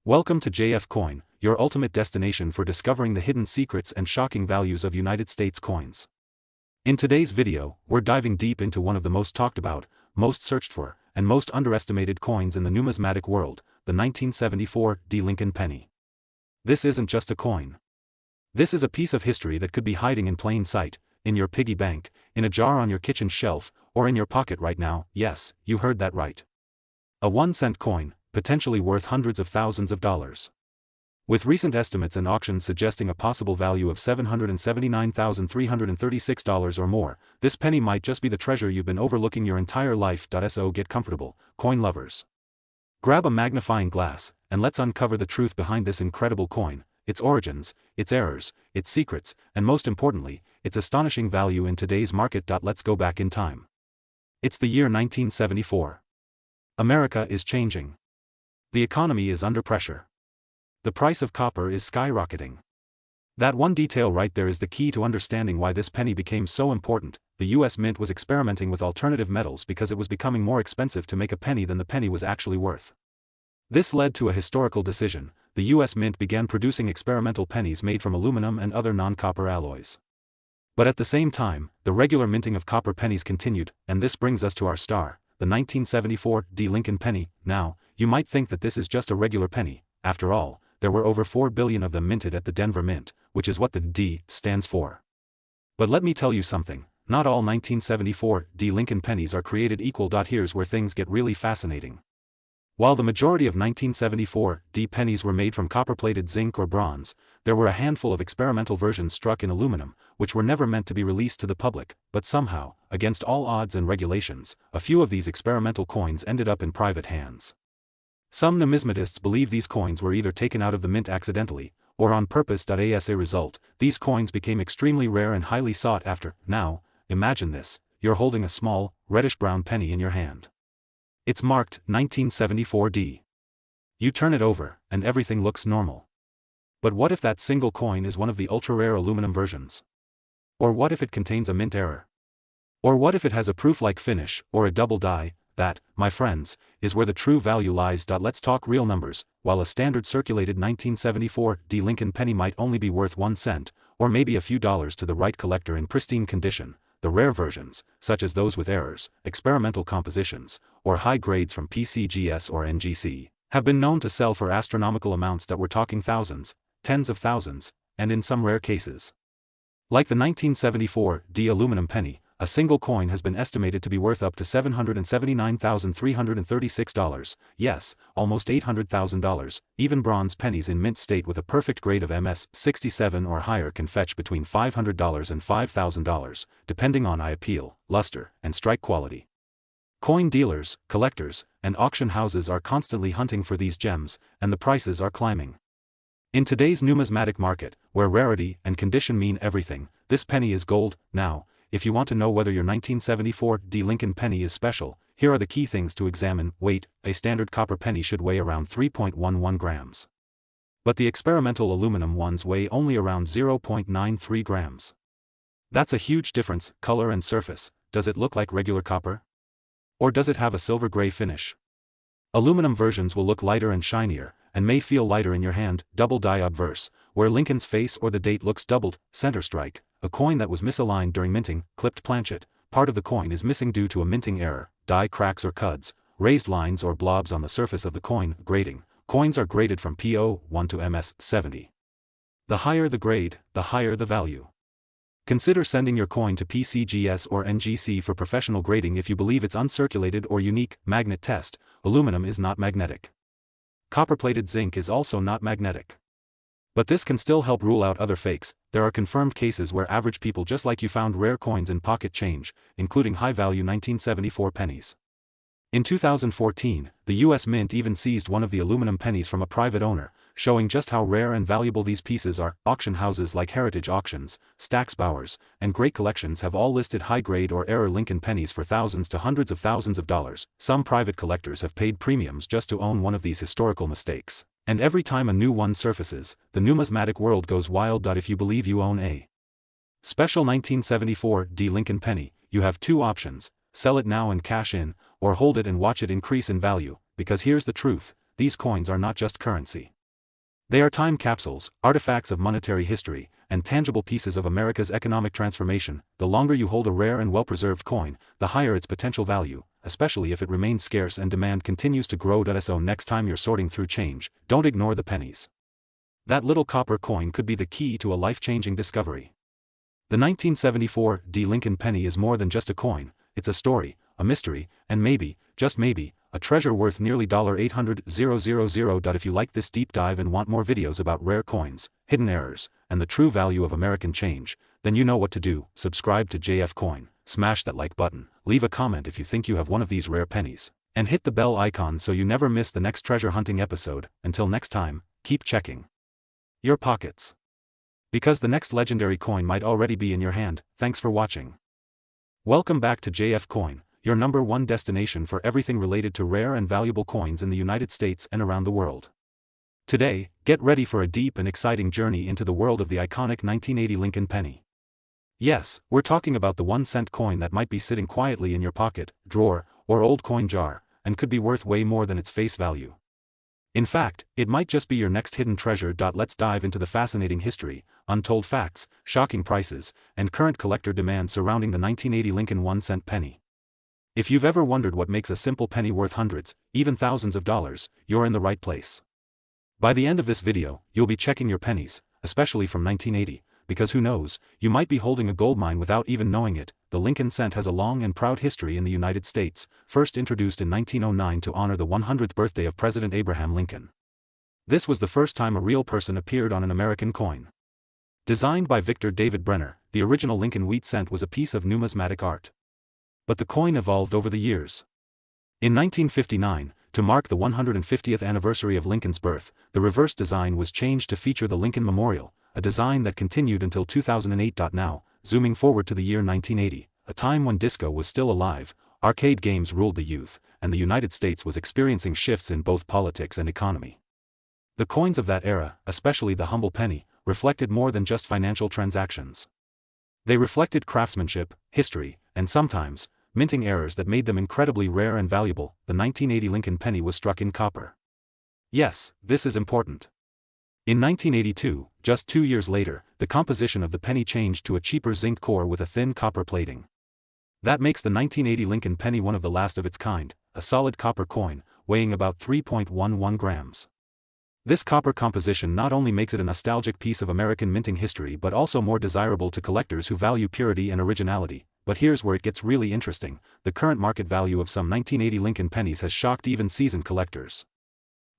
Welcome to JF Coin, your ultimate destination for discovering the hidden secrets and shocking values of United States coins. In today's video, we're diving deep into one of the most talked about, most searched for, and most underestimated coins in the numismatic world, the 1974 D. Lincoln penny. This isn't just a coin. This is a piece of history that could be hiding in plain sight, in your piggy bank, in a jar on your kitchen shelf, or in your pocket right now. Yes, you heard that right. A 1-cent coin, potentially worth hundreds of thousands of dollars. With recent estimates and auctions suggesting a possible value of $779,336 or more, this penny might just be the treasure you've been overlooking your entire life. So get comfortable, coin lovers. Grab a magnifying glass, and let's uncover the truth behind this incredible coin, its origins, its errors, its secrets, and most importantly, its astonishing value in today's market. Let's go back in time. It's the year 1974. America is changing. The economy is under pressure. The price of copper is skyrocketing. That one detail right there is the key to understanding why this penny became so important. The US Mint was experimenting with alternative metals because it was becoming more expensive to make a penny than the penny was actually worth. This led to a historical decision. The US Mint began producing experimental pennies made from aluminum and other non-copper alloys. But at the same time, the regular minting of copper pennies continued, and this brings us to our star, the 1974 D. Lincoln penny. Now, you might think that this is just a regular penny. After all, there were over 4 billion of them minted at the Denver Mint, which is what the D stands for. But let me tell you something, not all 1974 D. Lincoln pennies are created equal. Here's where things get really fascinating. While the majority of 1974 D pennies were made from copper-plated zinc or bronze, there were a handful of experimental versions struck in aluminum, which were never meant to be released to the public, but somehow, against all odds and regulations, a few of these experimental coins ended up in private hands. Some numismatists believe these coins were either taken out of the mint accidentally, or on purpose. As a result, these coins became extremely rare and highly sought after. Now, imagine this, you're holding a small, reddish-brown penny in your hand. It's marked 1974 D. You turn it over, and everything looks normal. But what if that single coin is one of the ultra-rare aluminum versions? Or what if it contains a mint error? Or what if it has a proof-like finish, or a double die? That, my friends, is where the true value lies. Let's talk real numbers. While a standard circulated 1974 D. Lincoln penny might only be worth 1 cent, or maybe a few dollars to the right collector in pristine condition, the rare versions, such as those with errors, experimental compositions, or high grades from PCGS or NGC, have been known to sell for astronomical amounts. We're talking thousands, tens of thousands, and in some rare cases. Like the 1974 D. aluminum penny, a single coin has been estimated to be worth up to $779,336, yes, almost $800,000. Even bronze pennies in mint state with a perfect grade of MS 67 or higher can fetch between $500 and $5,000, depending on eye appeal, luster, and strike quality. Coin dealers, collectors, and auction houses are constantly hunting for these gems, and the prices are climbing. In today's numismatic market, where rarity and condition mean everything, this penny is gold. Now, if you want to know whether your 1974 D. Lincoln penny is special, here are the key things to examine. Weight: a standard copper penny should weigh around 3.11 grams. But the experimental aluminum ones weigh only around 0.93 grams. That's a huge difference. Color and surface: does it look like regular copper? Or does it have a silver gray finish? Aluminum versions will look lighter and shinier, and may feel lighter in your hand. Double die obverse, where Lincoln's face or the date looks doubled. Center strike: a coin that was misaligned during minting. Clipped planchet: part of the coin is missing due to a minting error. Die cracks or cuds: raised lines or blobs on the surface of the coin. Grading: coins are graded from PO1 to MS 70. The higher the grade, the higher the value. Consider sending your coin to PCGS or NGC for professional grading if you believe it's uncirculated or unique. Magnet test: aluminum is not magnetic. Copper-plated zinc is also not magnetic. But this can still help rule out other fakes. There are confirmed cases where average people just like you found rare coins in pocket change, including high-value 1974 pennies. In 2014, the US Mint even seized one of the aluminum pennies from a private owner, showing just how rare and valuable these pieces are. Auction houses like Heritage Auctions, Stack's Bowers, and Great Collections have all listed high-grade or error Lincoln pennies for thousands to hundreds of thousands of dollars. Some private collectors have paid premiums just to own one of these historical mistakes. And every time a new one surfaces, the numismatic world goes wild. If you believe you own a special 1974 D. Lincoln penny, you have two options: sell it now and cash in, or hold it and watch it increase in value, because here's the truth, these coins are not just currency. They are time capsules, artifacts of monetary history, and tangible pieces of America's economic transformation. The longer you hold a rare and well-preserved coin, the higher its potential value, especially if it remains scarce and demand continues to grow. So next time you're sorting through change, don't ignore the pennies. That little copper coin could be the key to a life-changing discovery. The 1974 D. Lincoln penny is more than just a coin. It's a story, a mystery, and maybe, just maybe, a treasure worth nearly $800,000. If you like this deep dive and want more videos about rare coins, hidden errors, and the true value of American change, then you know what to do. Subscribe to JF Coin, smash that like button, leave a comment if you think you have one of these rare pennies, and hit the bell icon so you never miss the next treasure hunting episode. Until next time, keep checking your pockets, because the next legendary coin might already be in your hand. Thanks for watching. Welcome back to JF Coin, your #1 destination for everything related to rare and valuable coins in the United States and around the world. Today, get ready for a deep and exciting journey into the world of the iconic 1980 Lincoln penny. Yes, we're talking about the 1-cent coin that might be sitting quietly in your pocket, drawer, or old coin jar, and could be worth way more than its face value. In fact, it might just be your next hidden treasure. Let's dive into the fascinating history, untold facts, shocking prices, and current collector demand surrounding the 1980 Lincoln 1-cent penny. If you've ever wondered what makes a simple penny worth hundreds, even thousands of dollars, you're in the right place. By the end of this video, you'll be checking your pennies, especially from 1980, because who knows, you might be holding a goldmine without even knowing it. The Lincoln cent has a long and proud history in the United States, first introduced in 1909 to honor the 100th birthday of President Abraham Lincoln. This was the first time a real person appeared on an American coin. Designed by Victor David Brenner, the original Lincoln wheat cent was a piece of numismatic art. But the coin evolved over the years. In 1959, to mark the 150th anniversary of Lincoln's birth, the reverse design was changed to feature the Lincoln Memorial, a design that continued until 2008. Now, zooming forward to the year 1980, a time when disco was still alive, arcade games ruled the youth, and the United States was experiencing shifts in both politics and economy. The coins of that era, especially the humble penny, reflected more than just financial transactions. They reflected craftsmanship, history, and sometimes, minting errors that made them incredibly rare and valuable. The 1980 Lincoln penny was struck in copper. Yes, this is important. In 1982, just 2 years later, the composition of the penny changed to a cheaper zinc core with a thin copper plating. That makes the 1980 Lincoln penny one of the last of its kind, a solid copper coin, weighing about 3.11 grams. This copper composition not only makes it a nostalgic piece of American minting history but also more desirable to collectors who value purity and originality. But here's where it gets really interesting: the current market value of some 1980 Lincoln pennies has shocked even seasoned collectors.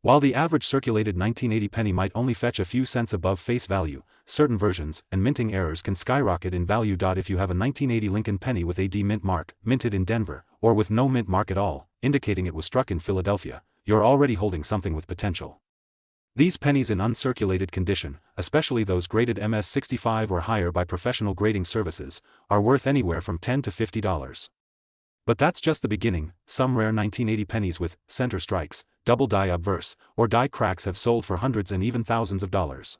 While the average circulated 1980 penny might only fetch a few cents above face value, certain versions and minting errors can skyrocket in value. If you have a 1980 Lincoln penny with a D mint mark, minted in Denver, or with no mint mark at all, indicating it was struck in Philadelphia, you're already holding something with potential. These pennies in uncirculated condition, especially those graded MS-65 or higher by professional grading services, are worth anywhere from $10 to $50. But that's just the beginning. Some rare 1980 pennies with center strikes, double die obverse, or die cracks have sold for hundreds and even thousands of dollars.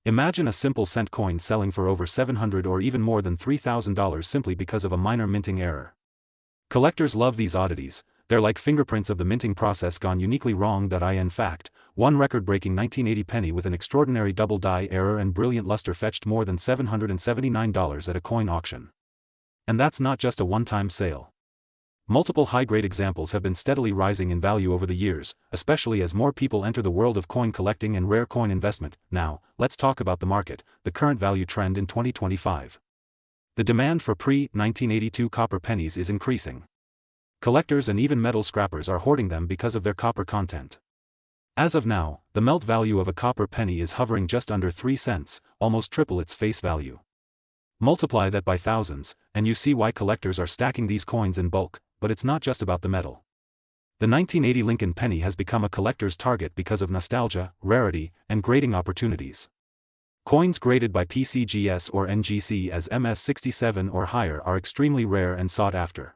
Imagine a simple cent coin selling for over $700 or even more than $3,000 simply because of a minor minting error. Collectors love these oddities. They're like fingerprints of the minting process gone uniquely wrong. In fact, one record-breaking 1980 penny with an extraordinary double die error and brilliant luster fetched more than $779 at a coin auction. And that's not just a one-time sale. Multiple high-grade examples have been steadily rising in value over the years, especially as more people enter the world of coin collecting and rare coin investment. Now, let's talk about the market, the current value trend in 2025. The demand for pre-1982 copper pennies is increasing. Collectors and even metal scrappers are hoarding them because of their copper content. As of now, the melt value of a copper penny is hovering just under 3 cents, almost triple its face value. Multiply that by thousands, and you see why collectors are stacking these coins in bulk. But it's not just about the metal. The 1980 Lincoln penny has become a collector's target because of nostalgia, rarity, and grading opportunities. Coins graded by PCGS or NGC as MS-67 or higher are extremely rare and sought after.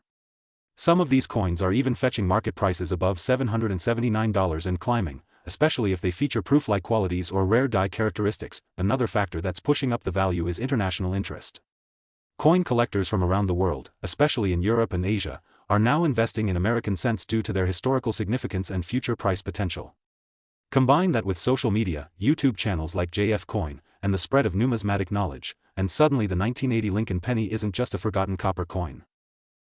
Some of these coins are even fetching market prices above $779 and climbing, especially if they feature proof-like qualities or rare die characteristics. Another factor that's pushing up the value is international interest. Coin collectors from around the world, especially in Europe and Asia, are now investing in American cents due to their historical significance and future price potential. Combine that with social media, YouTube channels like JF Coin, and the spread of numismatic knowledge, and suddenly the 1980 Lincoln penny isn't just a forgotten copper coin.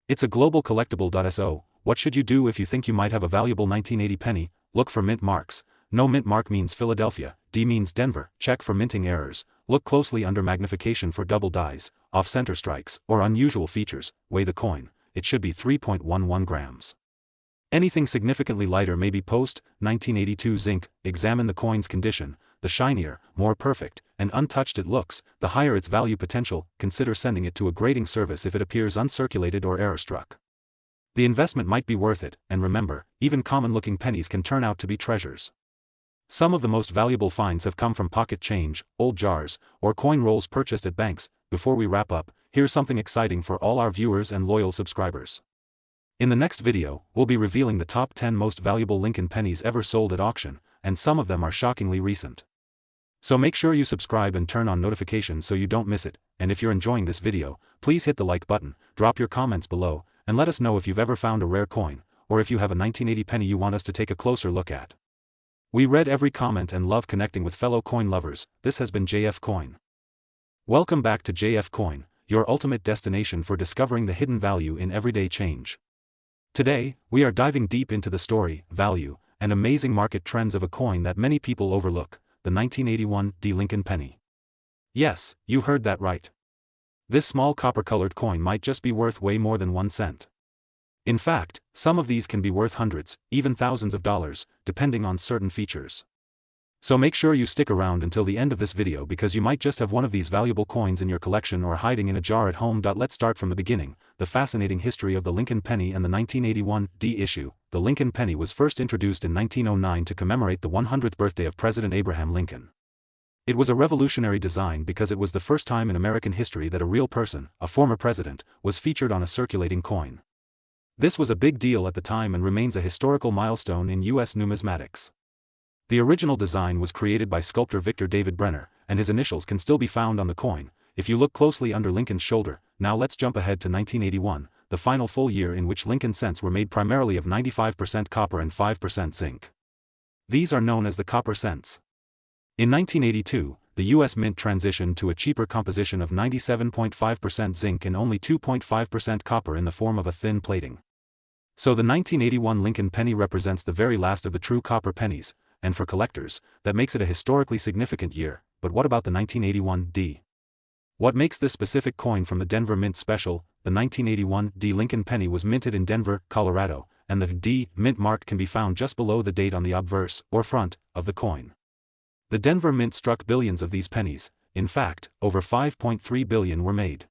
It's a global collectible. So, what should you do if you think you might have a valuable 1980 penny? Look for mint marks. No mint mark means Philadelphia, D means Denver. Check for minting errors. Look closely under magnification for double dies, off-center strikes, or unusual features. Weigh the coin. It should be 3.11 grams. Anything significantly lighter may be post 1982 zinc. Examine the coin's condition. The shinier, more perfect, and untouched it looks, the higher its value potential. Consider sending it to a grading service if it appears uncirculated or error-struck. The investment might be worth it, and remember, even common-looking pennies can turn out to be treasures. Some of the most valuable finds have come from pocket change, old jars, or coin rolls purchased at banks. Before we wrap up, here's something exciting for all our viewers and loyal subscribers. In the next video, we'll be revealing the top 10 most valuable Lincoln pennies ever sold at auction, and some of them are shockingly recent. So make sure you subscribe and turn on notifications so you don't miss it, and if you're enjoying this video, please hit the like button, drop your comments below, and let us know if you've ever found a rare coin, or if you have a 1980 penny you want us to take a closer look at. We read every comment and love connecting with fellow coin lovers. This has been JF Coin. Welcome back to JF Coin, your ultimate destination for discovering the hidden value in everyday change. Today, we are diving deep into the story, value, and amazing market trends of a coin that many people overlook, the 1981 Lincoln penny. Yes, you heard that right. This small copper-colored coin might just be worth way more than 1 cent. In fact, some of these can be worth hundreds, even thousands of dollars, depending on certain features. So make sure you stick around until the end of this video because you might just have one of these valuable coins in your collection or hiding in a jar at home. Let's start from the beginning, the fascinating history of the Lincoln penny and the 1981 issue. The Lincoln penny was first introduced in 1909 to commemorate the 100th birthday of President Abraham Lincoln. It was a revolutionary design because it was the first time in American history that a real person, a former president, was featured on a circulating coin. This was a big deal at the time and remains a historical milestone in U.S. numismatics. The original design was created by sculptor Victor David Brenner, and his initials can still be found on the coin, if you look closely under Lincoln's shoulder. Now let's jump ahead to 1981, the final full year in which Lincoln cents were made primarily of 95% copper and 5% zinc. These are known as the copper cents. In 1982, the U.S. Mint transitioned to a cheaper composition of 97.5% zinc and only 2.5% copper in the form of a thin plating. So the 1981 Lincoln penny represents the very last of the true copper pennies, and for collectors, that makes it a historically significant year. But what about the 1981 What makes this specific coin from the Denver Mint special? The 1981 Lincoln penny was minted in Denver, Colorado, and the Mint mark can be found just below the date on the obverse, or front, of the coin. The Denver Mint struck billions of these pennies. In fact, over 5.3 billion were made.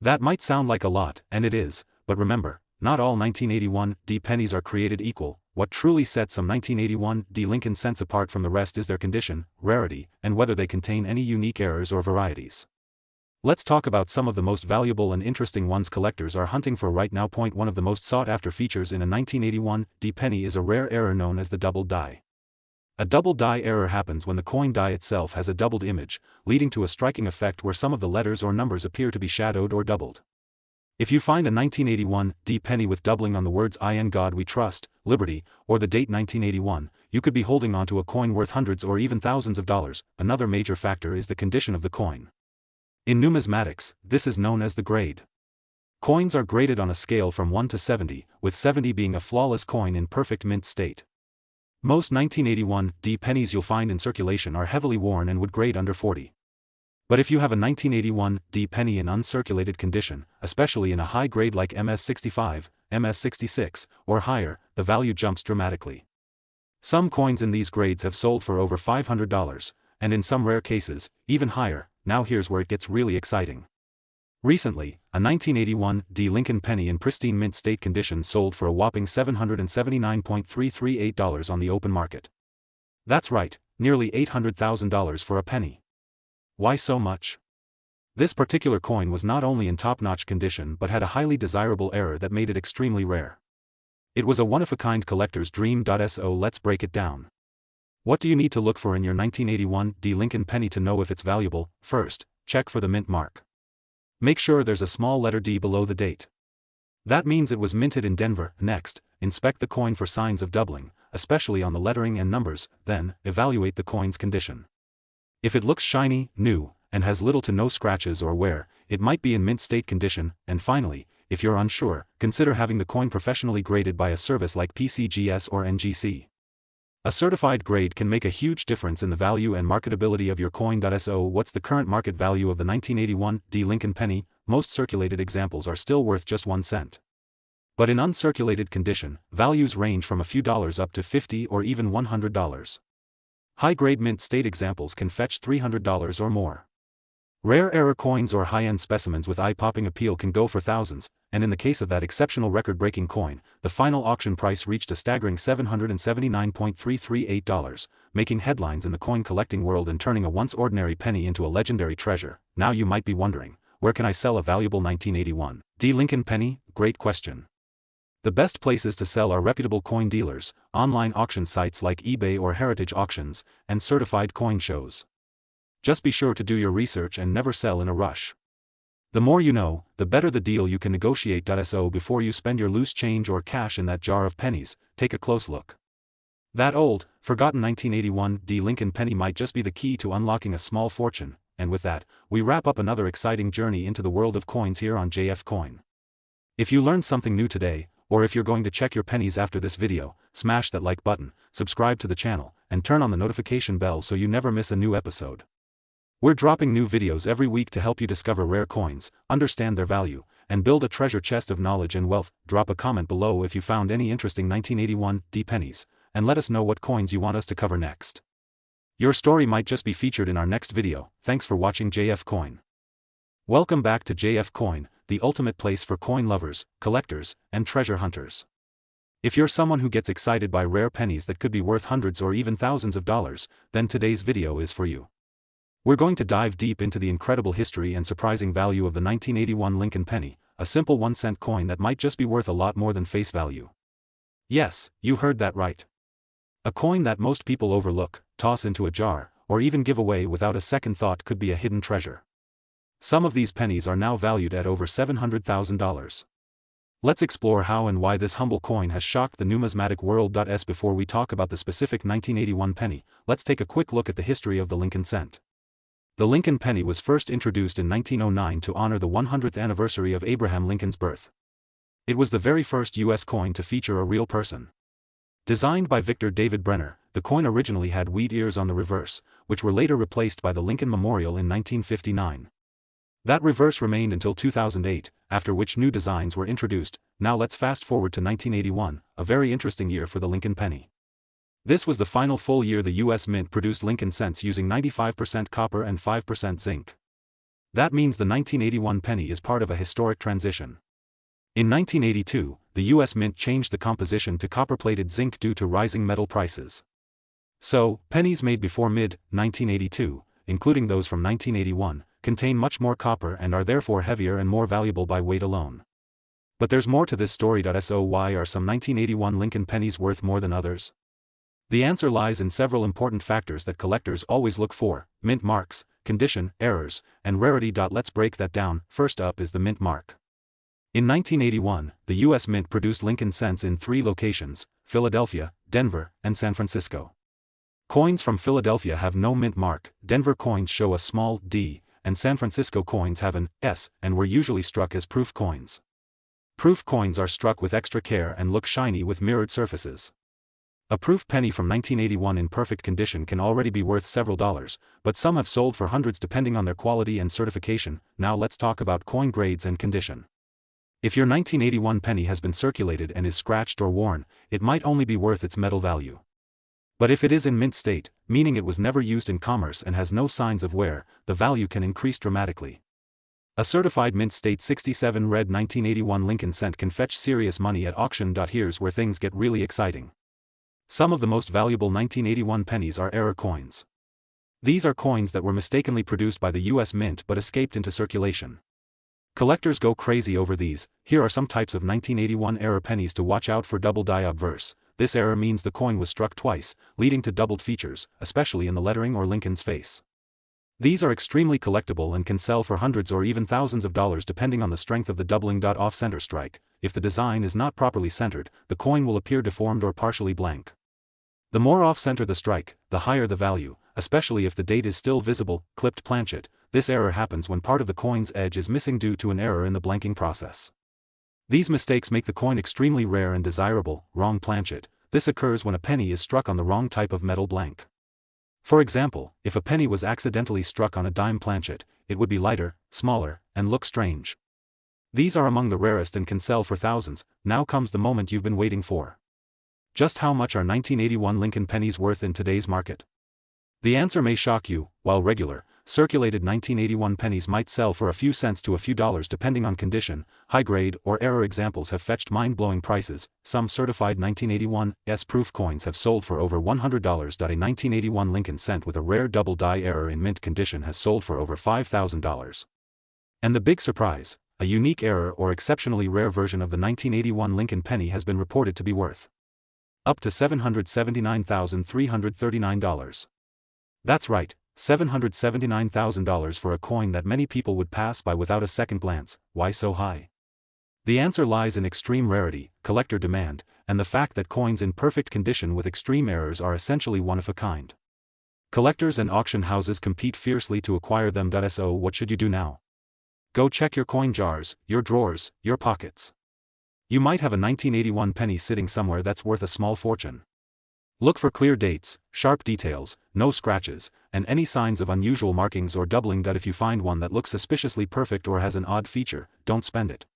That might sound like a lot, and it is, but remember, not all 1981 pennies are created equal. What truly sets some 1981 Lincoln cents apart from the rest is their condition, rarity, and whether they contain any unique errors or varieties. Let's talk about some of the most valuable and interesting ones collectors are hunting for right now. Point 1 of the most sought-after features in a 1981 penny is a rare error known as the doubled die. A doubled die error happens when the coin die itself has a doubled image, leading to a striking effect where some of the letters or numbers appear to be shadowed or doubled. If you find a 1981 penny with doubling on the words "In God We Trust," "Liberty," or the date 1981, you could be holding onto a coin worth hundreds or even thousands of dollars. Another major factor is the condition of the coin. In numismatics, this is known as the grade. Coins are graded on a scale from 1 to 70, with 70 being a flawless coin in perfect mint state. Most 1981 pennies you'll find in circulation are heavily worn and would grade under 40. But if you have a 1981 penny in uncirculated condition, especially in a high grade like MS65, MS66, or higher, the value jumps dramatically. Some coins in these grades have sold for over $500, and in some rare cases, even higher. Now here's where it gets really exciting. Recently, a 1981 Lincoln penny in pristine mint state condition sold for a whopping $779.338 on the open market. That's right, nearly $800,000 for a penny. Why so much? This particular coin was not only in top-notch condition but had a highly desirable error that made it extremely rare. It was a one-of-a-kind collector's dream. So let's break it down. What do you need to look for in your 1981 Lincoln penny to know if it's valuable? First, check for the mint mark. Make sure there's a small letter D below the date. That means it was minted in Denver. Next, inspect the coin for signs of doubling, especially on the lettering and numbers. Then, evaluate the coin's condition. If it looks shiny, new, and has little to no scratches or wear, it might be in mint state condition. And finally, if you're unsure, consider having the coin professionally graded by a service like PCGS or NGC. A certified grade can make a huge difference in the value and marketability of your coin. So what's the current market value of the 1981 D Lincoln penny? Most circulated examples are still worth just 1 cent. But in uncirculated condition, values range from a few dollars up to $50 or even $100. High-grade mint state examples can fetch $300 or more. Rare error coins or high-end specimens with eye-popping appeal can go for thousands, and in the case of that exceptional record-breaking coin, the final auction price reached a staggering $779.338, making headlines in the coin collecting world and turning a once ordinary penny into a legendary treasure. Now you might be wondering, where can I sell a valuable 1981 D Lincoln penny? Great question. The best places to sell are reputable coin dealers, online auction sites like eBay or Heritage Auctions, and certified coin shows. Just be sure to do your research and never sell in a rush. The more you know, the better the deal you can negotiate. So before you spend your loose change or cash in that jar of pennies, take a close look. That old, forgotten 1981 D Lincoln penny might just be the key to unlocking a small fortune. And with that, we wrap up another exciting journey into the world of coins here on JF Coin. If you learned something new today, or if you're going to check your pennies after this video, smash that like button, subscribe to the channel, and turn on the notification bell so you never miss a new episode. We're dropping new videos every week to help you discover rare coins, understand their value, and build a treasure chest of knowledge and wealth. Drop a comment below if you found any interesting 1981 D pennies, and let us know what coins you want us to cover next. Your story might just be featured in our next video. Thanks for watching JF Coin. Welcome back to JF Coin, the ultimate place for coin lovers, collectors, and treasure hunters. If you're someone who gets excited by rare pennies that could be worth hundreds or even thousands of dollars, then today's video is for you. We're going to dive deep into the incredible history and surprising value of the 1981 Lincoln penny, a simple 1-cent coin that might just be worth a lot more than face value. Yes, you heard that right. A coin that most people overlook, toss into a jar, or even give away without a second thought could be a hidden treasure. Some of these pennies are now valued at over $700,000. Let's explore how and why this humble coin has shocked the numismatic world. Before we talk about the specific 1981 penny, let's take a quick look at the history of the Lincoln cent. The Lincoln penny was first introduced in 1909 to honor the 100th anniversary of Abraham Lincoln's birth. It was the very first U.S. coin to feature a real person. Designed by Victor David Brenner, the coin originally had wheat ears on the reverse, which were later replaced by the Lincoln Memorial in 1959. That reverse remained until 2008, after which new designs were introduced. Now let's fast forward to 1981, a very interesting year for the Lincoln penny. This was the final full year the U.S. Mint produced Lincoln cents using 95% copper and 5% zinc. That means the 1981 penny is part of a historic transition. In 1982, the U.S. Mint changed the composition to copper-plated zinc due to rising metal prices. So, pennies made before mid-1982, including those from 1981, contain much more copper and are therefore heavier and more valuable by weight alone. But there's more to this story. So why are some 1981 Lincoln pennies worth more than others? The answer lies in several important factors that collectors always look for: mint marks, condition, errors, and rarity. Let's break that down. First up is the mint mark. In 1981, the U.S. Mint produced Lincoln cents in 3 locations: Philadelphia, Denver, and San Francisco. Coins from Philadelphia have no mint mark, Denver coins show a small D, and San Francisco coins have an S, and were usually struck as proof coins. Proof coins are struck with extra care and look shiny with mirrored surfaces. A proof penny from 1981 in perfect condition can already be worth several dollars, but some have sold for hundreds depending on their quality and certification. Now let's talk about coin grades and condition. If your 1981 penny has been circulated and is scratched or worn, it might only be worth its metal value. But if it is in mint state, meaning it was never used in commerce and has no signs of wear, the value can increase dramatically. A certified mint state 67 red 1981 Lincoln cent can fetch serious money at auction. Here's where things get really exciting. Some of the most valuable 1981 pennies are error coins. These are coins that were mistakenly produced by the U.S. Mint but escaped into circulation. Collectors go crazy over these. Here are some types of 1981 error pennies to watch out for: double die obverse. This error means the coin was struck twice, leading to doubled features, especially in the lettering or Lincoln's face. These are extremely collectible and can sell for hundreds or even thousands of dollars depending on the strength of the doubling. Off-center strike. If the design is not properly centered, the coin will appear deformed or partially blank. The more off-center the strike, the higher the value, especially if the date is still visible. Clipped planchet. This error happens when part of the coin's edge is missing due to an error in the blanking process. These mistakes make the coin extremely rare and desirable. Wrong planchet. This occurs when a penny is struck on the wrong type of metal blank. For example, if a penny was accidentally struck on a dime planchet, it would be lighter, smaller, and look strange. These are among the rarest and can sell for thousands. Now comes the moment you've been waiting for. Just how much are 1981 Lincoln pennies worth in today's market? The answer may shock you. While regular, circulated 1981 pennies might sell for a few cents to a few dollars depending on condition, high-grade or error examples have fetched mind-blowing prices. Some certified 1981's proof coins have sold for over $100. A 1981 Lincoln cent with a rare double die error in mint condition has sold for over $5,000. And the big surprise, a unique error or exceptionally rare version of the 1981 Lincoln penny has been reported to be worth up to $779,339. That's right, $779,000 for a coin that many people would pass by without a second glance. Why so high? The answer lies in extreme rarity, collector demand, and the fact that coins in perfect condition with extreme errors are essentially one of a kind. Collectors and auction houses compete fiercely to acquire them. So what should you do now? Go check your coin jars, your drawers, your pockets. You might have a 1981 penny sitting somewhere that's worth a small fortune. Look for clear dates, sharp details, no scratches, and any signs of unusual markings or doubling. If you find one that looks suspiciously perfect or has an odd feature, don't spend it.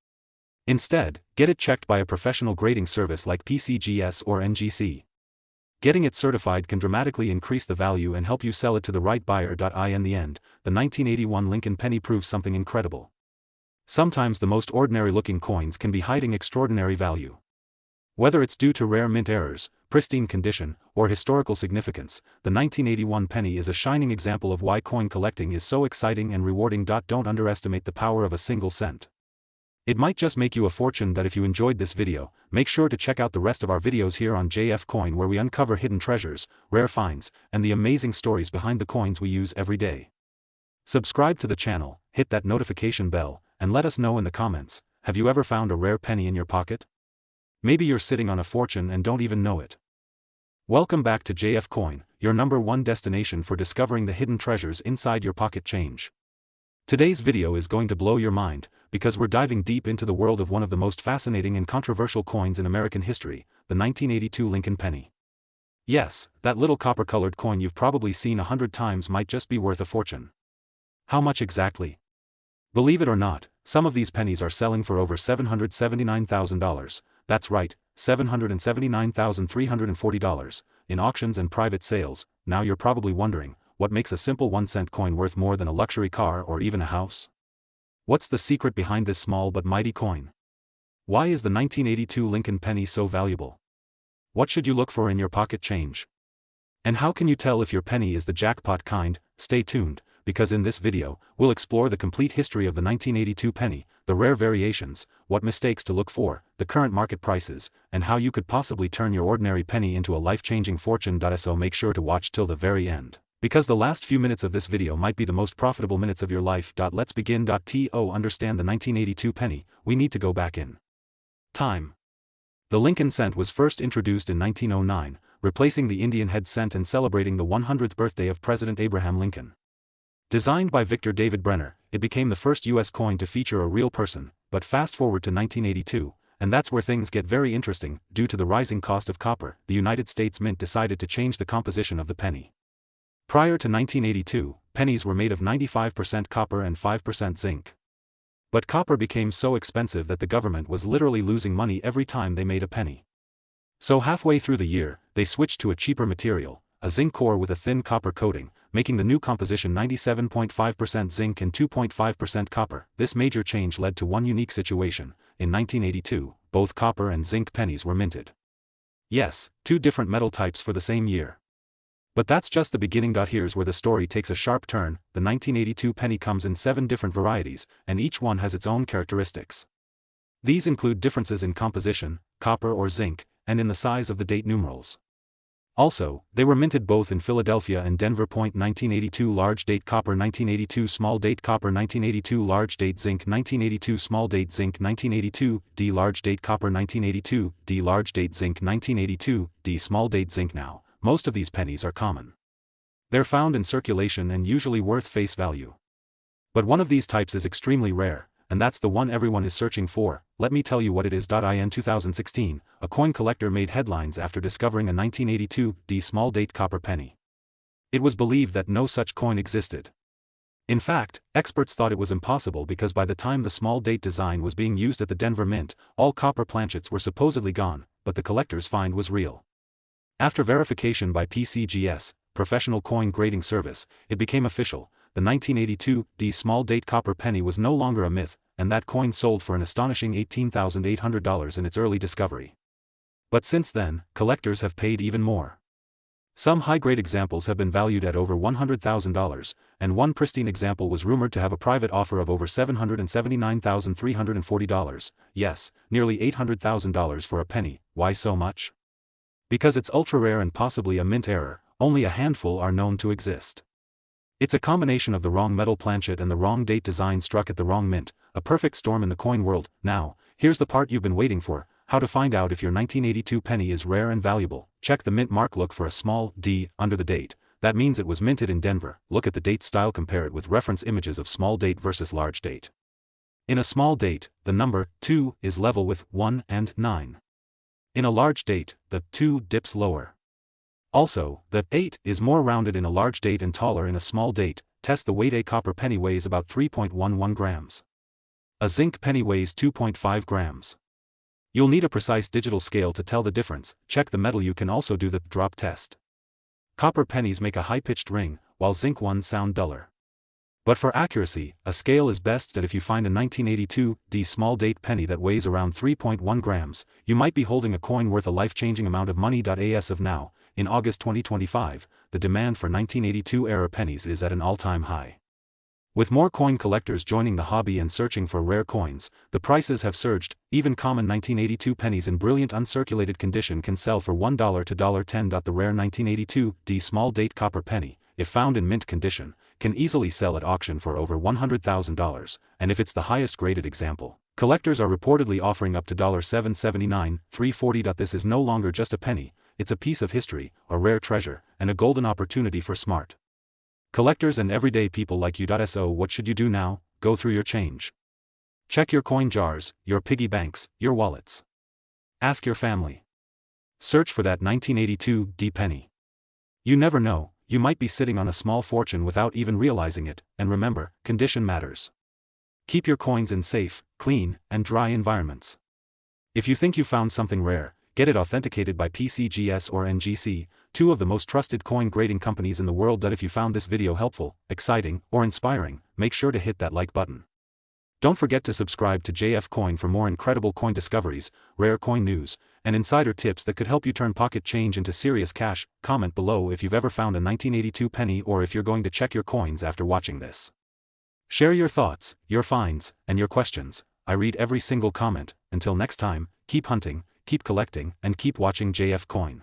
Instead, get it checked by a professional grading service like PCGS or NGC. Getting it certified can dramatically increase the value and help you sell it to the right buyer. In the end, the 1981 Lincoln penny proves something incredible. Sometimes the most ordinary-looking coins can be hiding extraordinary value. Whether it's due to rare mint errors, pristine condition, or historical significance, the 1981 penny is a shining example of why coin collecting is so exciting and rewarding. Don't underestimate the power of a single cent. It might just make you a fortune. If you enjoyed this video, make sure to check out the rest of our videos here on JF Coin, where we uncover hidden treasures, rare finds, and the amazing stories behind the coins we use every day. Subscribe to the channel, hit that notification bell, and let us know in the comments, have you ever found a rare penny in your pocket? Maybe you're sitting on a fortune and don't even know it. Welcome back to JF Coin, your #1 destination for discovering the hidden treasures inside your pocket change. Today's video is going to blow your mind, because we're diving deep into the world of one of the most fascinating and controversial coins in American history, the 1982 Lincoln penny. Yes, that little copper-colored coin you've probably seen 100 times might just be worth a fortune. How much exactly? Believe it or not, some of these pennies are selling for over $779,000, that's right, $779,340, in auctions and private sales. Now you're probably wondering, what makes a simple 1-cent coin worth more than a luxury car or even a house? What's the secret behind this small but mighty coin? Why is the 1982 Lincoln penny so valuable? What should you look for in your pocket change? And how can you tell if your penny is the jackpot kind? Stay tuned, because in this video, we'll explore the complete history of the 1982 penny, the rare variations, what mistakes to look for, the current market prices, and how you could possibly turn your ordinary penny into a life-changing fortune. So make sure to watch till the very end, because the last few minutes of this video might be the most profitable minutes of your life. Let's begin. To understand the 1982 penny, we need to go back in time. The Lincoln cent was first introduced in 1909, replacing the Indian head cent and celebrating the 100th birthday of President Abraham Lincoln. Designed by Victor David Brenner, it became the first U.S. coin to feature a real person. But fast forward to 1982, and that's where things get very interesting. Due to the rising cost of copper, the United States Mint decided to change the composition of the penny. Prior to 1982, pennies were made of 95% copper and 5% zinc. But copper became so expensive that the government was literally losing money every time they made a penny. So halfway through the year, they switched to a cheaper material, a zinc core with a thin copper coating, making the new composition 97.5% zinc and 2.5% copper. This major change led to one unique situation. In 1982, both copper and zinc pennies were minted. Yes, two different metal types for the same year. But that's just the beginning. Here's where the story takes a sharp turn. The 1982 penny comes in 7 different varieties, and each one has its own characteristics. These include differences in composition, copper or zinc, and in the size of the date numerals. Also, they were minted both in Philadelphia and Denver. 1982 large date copper, 1982 small date copper, 1982 large date zinc, 1982 small date zinc, 1982 D large date copper, 1982 D large date zinc, 1982 D small date zinc. Now, most of these pennies are common. They're found in circulation and usually worth face value. But one of these types is extremely rare, and that's the one everyone is searching for. Let me tell you what it is. In 2016, a coin collector made headlines after discovering a 1982 small date copper penny. It was believed that no such coin existed. In fact, experts thought it was impossible because by the time the small date design was being used at the Denver Mint, all copper planchets were supposedly gone, but the collector's find was real. After verification by PCGS, Professional Coin Grading Service, it became official. The 1982 small date copper penny was no longer a myth, and that coin sold for an astonishing $18,800 in its early discovery. But since then, collectors have paid even more. Some high-grade examples have been valued at over $100,000, and one pristine example was rumored to have a private offer of over $779,340. Yes, nearly $800,000 for a penny. Why so much? Because it's ultra-rare and possibly a mint error. Only a handful are known to exist. It's a combination of the wrong metal planchet and the wrong date design struck at the wrong mint, a perfect storm in the coin world. Now, here's the part you've been waiting for: how to find out if your 1982 penny is rare and valuable. Check the mint mark. Look for a small d under the date. That means it was minted in Denver. Look at the date style. Compare it with reference images of small date versus large date. In a small date, the number 2 is level with 1 and 9. In a large date, the 2 dips lower. Also, the 8 is more rounded in a large date and taller in a small date. Test the weight. A copper penny weighs about 3.11 grams. A zinc penny weighs 2.5 grams. You'll need a precise digital scale to tell the difference. Check the metal. You can also do the drop test. Copper pennies make a high-pitched ring, while zinc ones sound duller. But for accuracy, a scale is best. That if you find a 1982 small date penny that weighs around 3.1 grams, you might be holding a coin worth a life-changing amount of money. As of now, in August 2025, the demand for 1982-era pennies is at an all-time high. With more coin collectors joining the hobby and searching for rare coins, the prices have surged. Even common 1982 pennies in brilliant uncirculated condition can sell for $1 to $10. The rare 1982 small date copper penny, if found in mint condition, can easily sell at auction for over $100,000, and if it's the highest graded example, collectors are reportedly offering up to $779, $340. This is no longer just a penny, it's a piece of history, a rare treasure, and a golden opportunity for smart collectors and everyday people like you. So what should you do now? Go through your change. Check your coin jars, your piggy banks, your wallets. Ask your family. Search for that 1982 penny. You never know, you might be sitting on a small fortune without even realizing it, and remember, condition matters. Keep your coins in safe, clean, and dry environments. If you think you found something rare, get it authenticated by PCGS or NGC, two of the most trusted coin grading companies in the world. If you found this video helpful, exciting, or inspiring, make sure to hit that like button. Don't forget to subscribe to JF Coin for more incredible coin discoveries, rare coin news, and insider tips that could help you turn pocket change into serious cash. Comment below if you've ever found a 1982 penny or if you're going to check your coins after watching this. Share your thoughts, your finds, and your questions. I read every single comment. Until next time, keep hunting, keep collecting, and keep watching JF Coin.